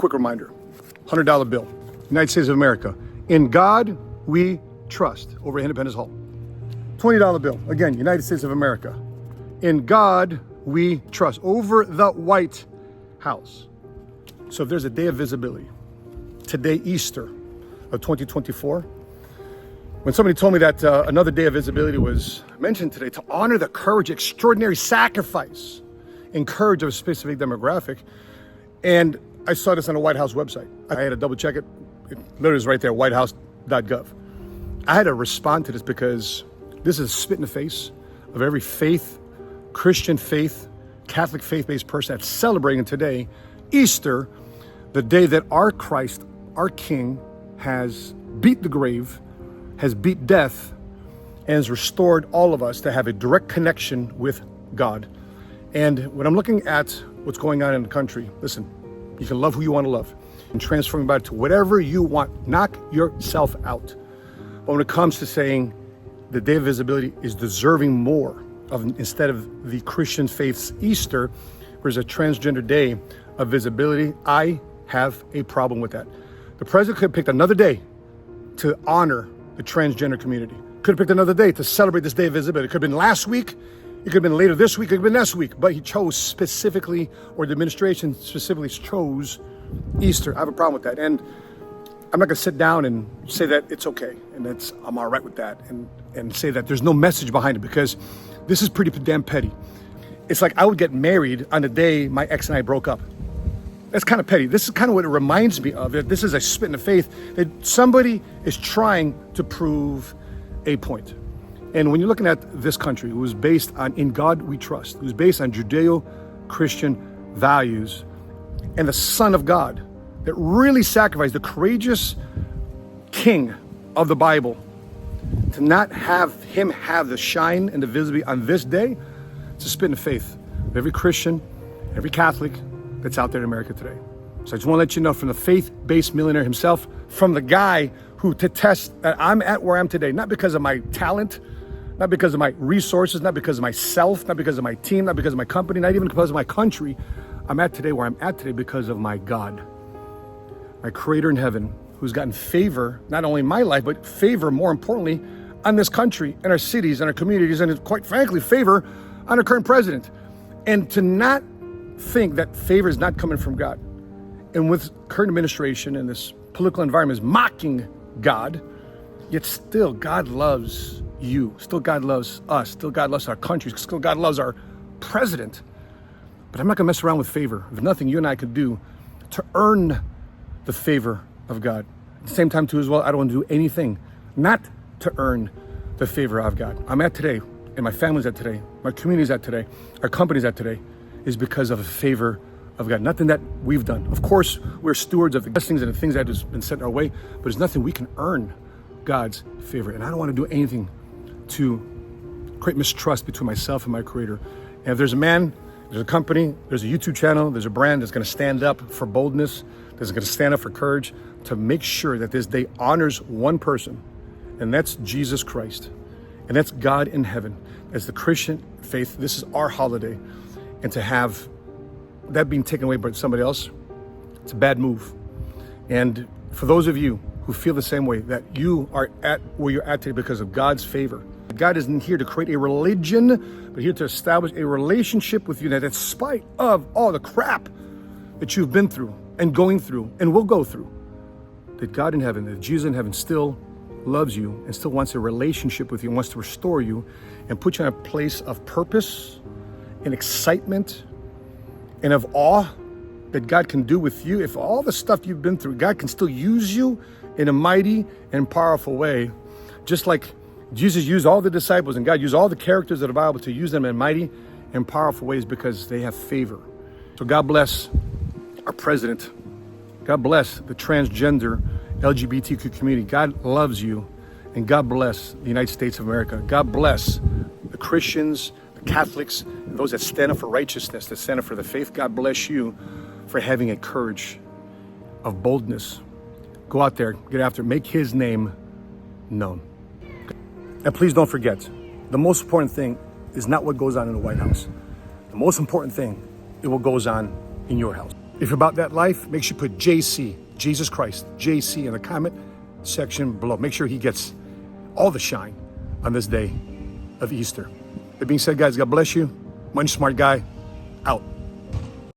quick reminder. $100 bill, United States of America. In God we trust, over Independence Hall. $20 bill, again, United States of America. In God we trust, over the White House. So if there's a day of visibility, today, Easter of 2024, when somebody told me that another day of visibility was mentioned today to honor the courage, extraordinary sacrifice, and courage of a specific demographic, and I saw this on the White House website. I had to double check it. It literally is right there, whitehouse.gov. I had to respond to this because this is a spit in the face of every faith, Christian faith, Catholic faith-based person that's celebrating today, Easter, the day that our Christ, our King, has beat the grave, has beat death, and has restored all of us to have a direct connection with God. And when I'm looking at what's going on in the country, listen, you can love who you want to love and transform your body to whatever you want. Knock yourself out. But when it comes to saying the Day of Visibility is deserving more of, instead of the Christian faith's Easter, there's a Transgender Day of Visibility, I have a problem with that. The president could have picked another day to honor the transgender community. Could have picked another day to celebrate this Day of Visibility. It could have been last week. It could have been later this week, it could have been next week, but he chose specifically, or the administration specifically chose Easter. I have a problem with that. And I'm not gonna sit down and say that it's okay, and that's, I'm all right with that, and say that there's no message behind it, because this is pretty damn petty. It's like I would get married on the day my ex and I broke up. That's kind of petty. This is kind of what it reminds me of. This is a spit in the face that somebody is trying to prove a point. And when you're looking at this country, it was based on in God we trust, it was based on Judeo-Christian values, and the Son of God that really sacrificed, the courageous King of the Bible, to not have him have the shine and the visibility on this day, it's a spit in the face of every Christian, every Catholic that's out there in America today. So I just want to let you know, from the faith-based millionaire himself, from the guy who to test that I'm at where I'm today, not because of my talent, not because of my resources, not because of myself, not because of my team, not because of my company, not even because of my country. I'm at today where I'm at today because of my God, my Creator in heaven, who's gotten favor, not only in my life, but favor, more importantly, on this country and our cities and our communities, and quite frankly, favor on our current president. And to not think that favor is not coming from God, and with current administration and this political environment is mocking God, yet still God loves you, still God loves us, still God loves our country, still God loves our president. But I'm not gonna mess around with favor. There's nothing you and I could do to earn the favor of God. At the same time too as well, I don't want to do anything not to earn the favor of God. I'm at today, and my family's at today, my community's at today, our company's at today, is because of a favor of God. Nothing that we've done. Of course, we're stewards of the blessings and the things that have been sent our way, but there's nothing we can earn God's favor. And I don't want to do anything to create mistrust between myself and my Creator. And if there's a man, there's a company, there's a YouTube channel, there's a brand that's going to stand up for boldness, that's going to stand up for courage, to make sure that this day honors one person, and that's Jesus Christ. And that's God in heaven. As the Christian faith, this is our holiday. And to have that being taken away by somebody else, it's a bad move. And for those of you who feel the same way, that you are at where you're at today because of God's favor, God isn't here to create a religion, but here to establish a relationship with you that in spite of all the crap that you've been through and going through and will go through, that God in heaven, that Jesus in heaven still loves you and still wants a relationship with you and wants to restore you and put you in a place of purpose and excitement and of awe that God can do with you. If all the stuff you've been through, God can still use you in a mighty and powerful way, just like Jesus used all the disciples and God used all the characters of the Bible to use them in mighty and powerful ways because they have favor. So God bless our president. God bless the transgender LGBTQ community. God loves you, and God bless the United States of America. God bless the Christians, the Catholics, and those that stand up for righteousness, that stand up for the faith. God bless you for having a courage of boldness. Go out there, get after it, make His name known. And please don't forget, the most important thing is not what goes on in the White House. The most important thing is what goes on in your house. If you're about that life, make sure you put JC, Jesus Christ, JC in the comment section below. Make sure he gets all the shine on this day of Easter. That being said, guys, God bless you. Money Smart Guy, out.